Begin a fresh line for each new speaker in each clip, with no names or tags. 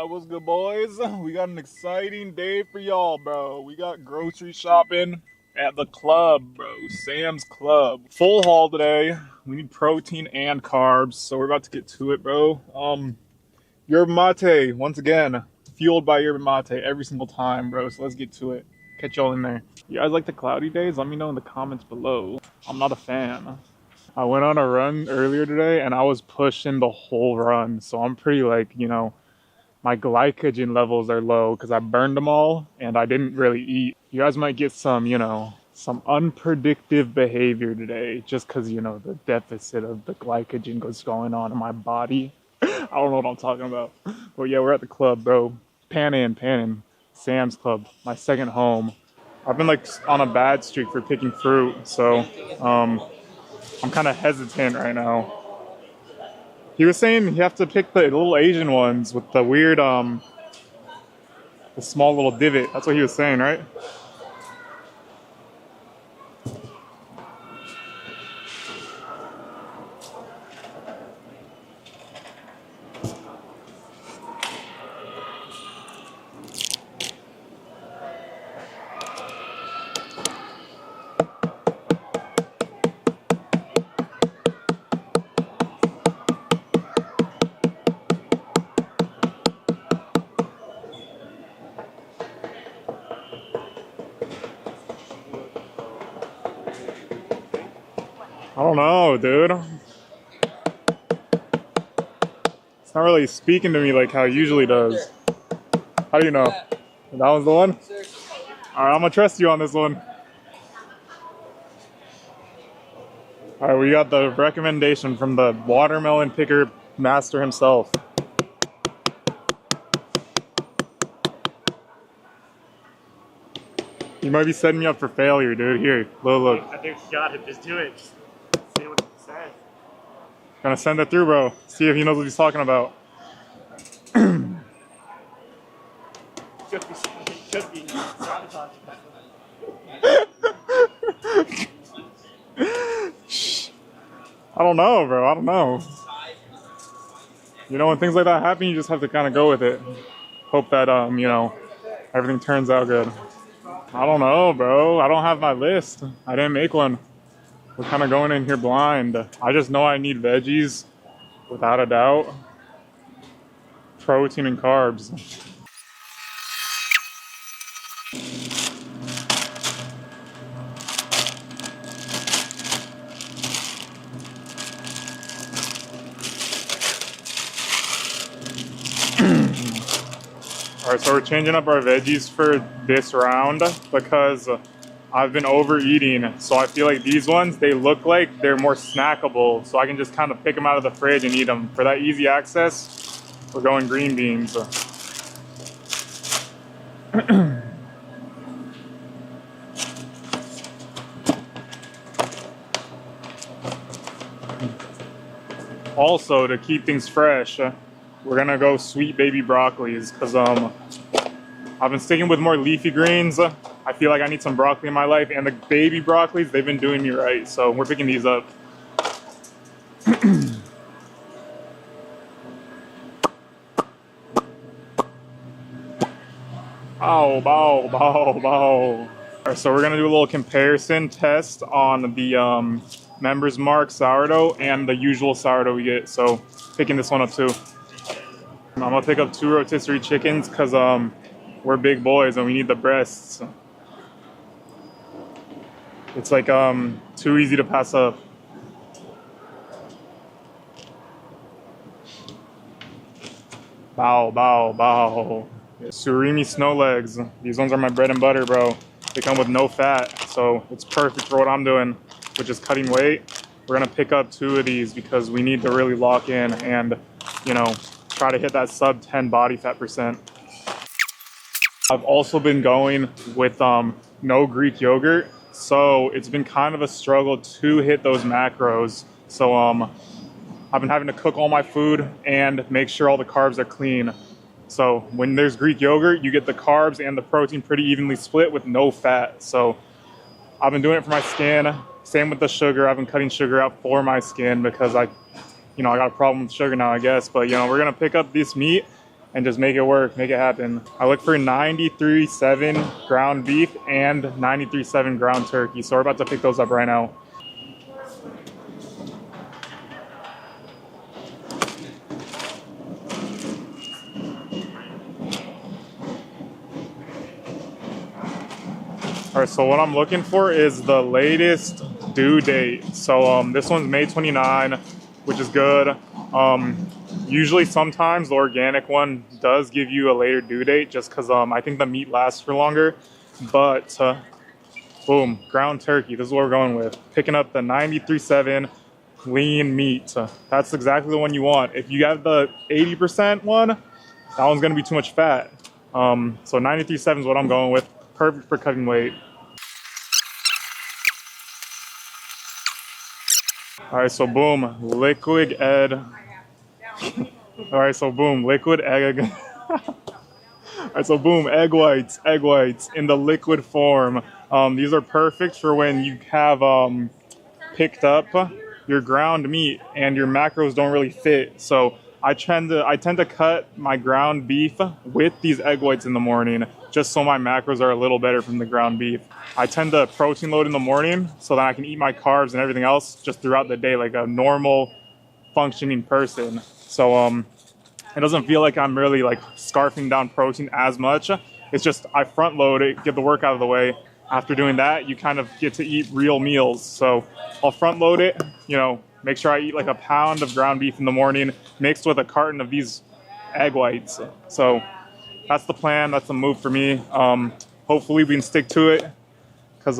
What's good, boys? We got an exciting day for y'all, bro. We got grocery shopping at the club, bro. Sam's Club. Full haul today. We need protein and carbs, so we're about to get to it, bro. Yerba mate, once again, fueled by yerba mate every single time, bro. So let's get to it. Catch y'all in there. You guys like the cloudy days? Let me know in the comments below. I'm not a fan. I went on a run earlier today and I was pushing the whole run, so I'm pretty my glycogen levels are low because I burned them all and I didn't really eat. You guys might get some, some unpredictable behavior today just because, the deficit of the glycogen was going on in my body. I don't know what I'm talking about. But yeah, we're at the club, bro. Panning. Sam's Club, my second home. I've been on a bad streak for picking fruit, so I'm kind of hesitant right now. He was saying you have to pick the little Asian ones with the weird, the small little divot. That's what he was saying, right? I don't know, dude. It's not really speaking to me like how it usually does. How do you know? That was the one? Alright, I'm gonna trust you on this one. Alright, we got the recommendation from the watermelon picker master himself. You might be setting me up for failure, dude. Here, look.
I think you got it. Just do it. Just say what he says.
Gonna send it through, bro. See if he knows what he's talking about.
Could be sabotaging.
I don't know, bro. I don't know. When things like that happen, you just have to kind of go with it. Hope that, everything turns out good. I don't know, bro. I don't have my list. I didn't make one. We're kind of going in here blind. I just know I need veggies, without a doubt. Protein and carbs. Alright, so we're changing up our veggies for this round because I've been overeating. So I feel like these ones, they look like they're more snackable. So I can just kind of pick them out of the fridge and eat them. For that easy access, we're going green beans. Also, to keep things fresh, we're gonna go sweet baby broccolis because I've been sticking with more leafy greens. I feel like I need some broccoli in my life, and the baby broccolis, they've been doing me right, so we're picking these up. Bow. Alright, so we're gonna do a little comparison test on the Members Mark sourdough and the usual sourdough we get, so picking this one up too. I'm gonna pick up 2 rotisserie chickens because we're big boys and we need the breasts. It's too easy to pass up. Bow. Surimi snow legs. These ones are my bread and butter, bro. They come with no fat, so it's perfect for what I'm doing, which is cutting weight. We're gonna pick up 2 of these because we need to really lock in and, try to hit that sub 10 body fat percent. I've also been going with no Greek yogurt, so it's been kind of a struggle to hit those macros. So I've been having to cook all my food and make sure all the carbs are clean. So when there's Greek yogurt, you get the carbs and the protein pretty evenly split with no fat. So I've been doing it for my skin. Same with the sugar. I've been cutting sugar out for my skin because I got a problem with sugar now, I guess. But, we're going to pick up this meat and just make it work, make it happen. I look for 93.7 ground beef and 93.7 ground turkey. So we're about to pick those up right now. All right, so what I'm looking for is the latest due date. So this one's May 29, which is good. Usually sometimes the organic one does give you a later due date just because I think the meat lasts for longer. But boom, ground turkey, this is what we're going with. Picking up the 93.7 lean meat. That's exactly the one you want. If you have the 80% one, that one's gonna be too much fat. So 93.7 is what I'm going with. Perfect for cutting weight. All right, so boom, liquid egg. All right, so boom, liquid egg. All right, so boom, egg whites in the liquid form. These are perfect for when you have picked up your ground meat and your macros don't really fit. So I tend to cut my ground beef with these egg whites in the morning, just so my macros are a little better from the ground beef. I tend to protein load in the morning so that I can eat my carbs and everything else just throughout the day like a normal functioning person. So it doesn't feel like I'm really like scarfing down protein as much. It's just I front load it, get the work out of the way. After doing that, you kind of get to eat real meals. So I'll front load it, you know, make sure I eat like a pound of ground beef in the morning mixed with a carton of these egg whites. So that's the plan. That's the move for me. Hopefully we can stick to it because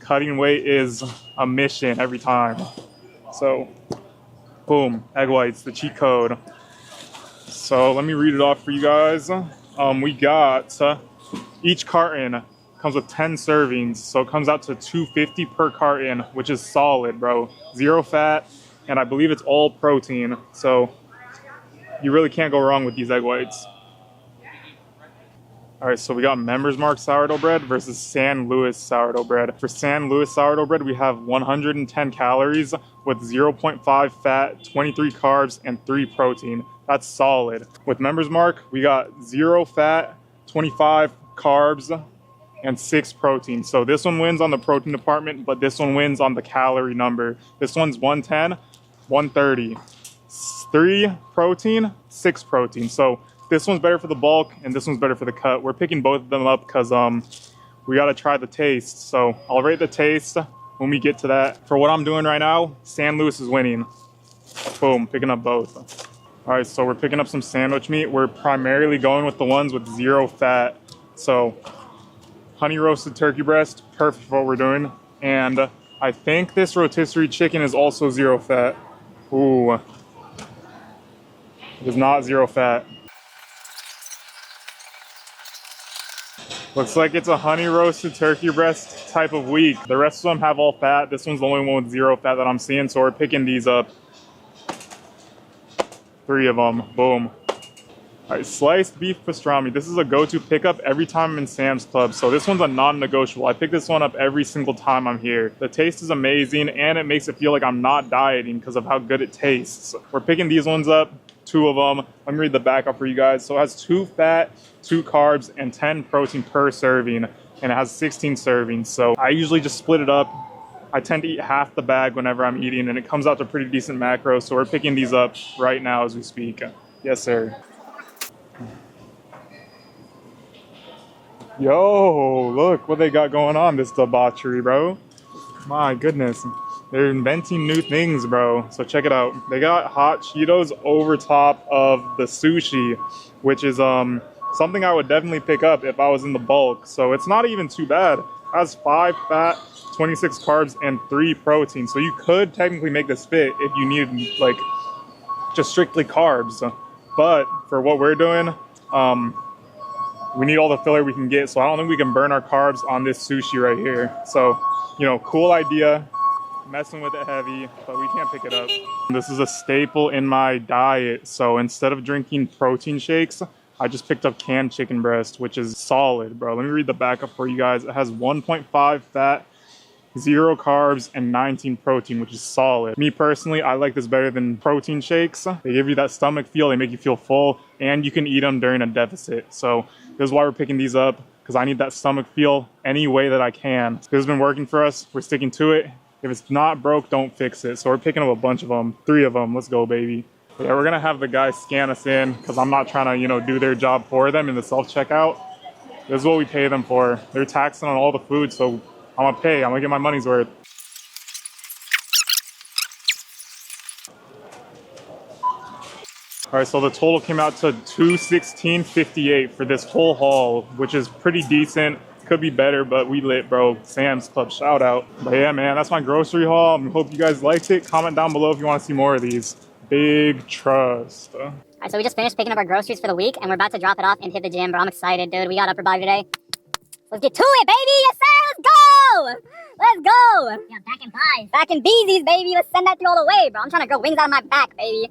cutting weight is a mission every time. So boom, egg whites, the cheat code. So let me read it off for you guys. We got each carton comes with 10 servings, so it comes out to $2.50 per carton, which is solid, bro. 0 fat, and I believe it's all protein, so you really can't go wrong with these egg whites. All right, so we got Members Mark sourdough bread versus San Luis sourdough bread. For San Luis sourdough bread, we have 110 calories with 0.5 fat, 23 carbs, and 3 protein. That's solid. With Members Mark, we got 0 fat, 25 carbs, and 6 protein. So this one wins on the protein department, but this one wins on the calorie number. This one's 110, 130. 3 protein, 6 protein. So this one's better for the bulk and this one's better for the cut. We're picking both of them up because we gotta try the taste. So I'll rate the taste when we get to that. For what I'm doing right now, San Luis is winning. Boom, picking up both. All right, so we're picking up some sandwich meat. We're primarily going with the ones with 0 fat. So honey roasted turkey breast, perfect for what we're doing. And I think this rotisserie chicken is also 0 fat. Ooh, it is not 0 fat. Looks like it's a honey roasted turkey breast type of week. The rest of them have all fat. This one's the only one with 0 fat that I'm seeing, so we're picking these up. 3 of them, boom. All right, sliced beef pastrami. This is a go-to pickup every time I'm in Sam's Club. So this one's a non-negotiable. I pick this one up every single time I'm here. The taste is amazing and it makes it feel like I'm not dieting because of how good it tastes. We're picking these ones up, 2 of them. Let me read the back up for you guys. So it has 2 fat, 2 carbs, and 10 protein per serving, and it has 16 servings. So I usually just split it up. I tend to eat half the bag whenever I'm eating, and it comes out to pretty decent macros. So we're picking these up right now as we speak. Yes, sir. Yo, look what they got going on, this debauchery, bro. My goodness. They're inventing new things, bro. So check it out. They got hot Cheetos over top of the sushi, which is something I would definitely pick up if I was in the bulk. So it's not even too bad. It has 5 fat, 26 carbs, and 3 protein. So you could technically make this fit if you needed like just strictly carbs. But for what we're doing, we need all the filler we can get. So I don't think we can burn our carbs on this sushi right here. So, you know, cool idea. Messing with it heavy, but we can't pick it up. This is a staple in my diet. So instead of drinking protein shakes, I just picked up canned chicken breast, which is solid, bro. Let me read the backup for you guys. It has 1.5 fat, 0 carbs, and 19 protein, which is solid. Me personally, I like this better than protein shakes. They give you that stomach feel, they make you feel full, and you can eat them during a deficit. So this is why we're picking these up, because I need that stomach feel any way that I can. This has been working for us. We're sticking to it. If it's not broke, don't fix it. So we're picking up a bunch of them, 3 of them. Let's go, baby. Yeah, we're gonna have the guys scan us in because I'm not trying to, you know, do their job for them in the self-checkout. This is what we pay them for. They're taxing on all the food, so I'm gonna pay. I'm gonna get my money's worth. All right, so the total came out to $216.58 for this whole haul, which is pretty decent. Could be better, but we lit, bro. Sam's Club, shout out. But yeah, man, that's my grocery haul. I hope you guys liked it. Comment down below if you want to see more of these. Big trust.
All right, so we just finished picking up our groceries for the week, and we're about to drop it off and hit the gym, bro. I'm excited, dude. We got upper body today. Let's get to it, baby. Yes, sir. Let's go. Let's go. Yeah, back in pies. Back in beesies, baby. Let's send that through all the way, bro. I'm trying to grow wings out of my back, baby.